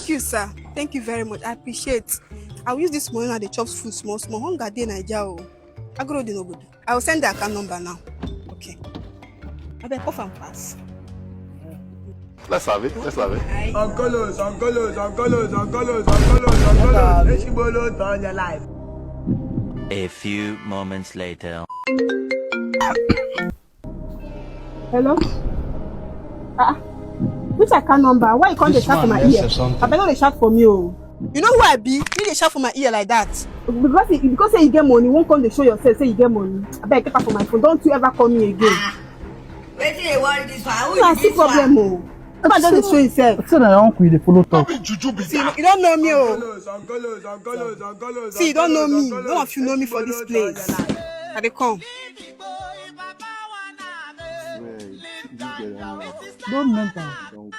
Thank you, sir. Thank you very much. I appreciate. I'll use this money now. The chops food small, small. Hunger day Naija. I go to no good. I will send the account number now. Okay. I better off and pass. Let's have it. Let's have it. Colos. On your life. A few moments later. Hello? Which account number? Why you can't dey shout for my ear? I better not shout for me. Oh. You know who I be? You dey shout for my ear like that. Because say you get money, won't come to show yourself, say you get money. I better get back for my phone. Don't you ever call me again. Wait till you want this one. Who That's the problem, oh. Never don't show himself. So that your uncle dey follow talk. See, you don't know me, oh. See, you don't know me. None of you know me for this place. I dey come. Don't mental. Don't go.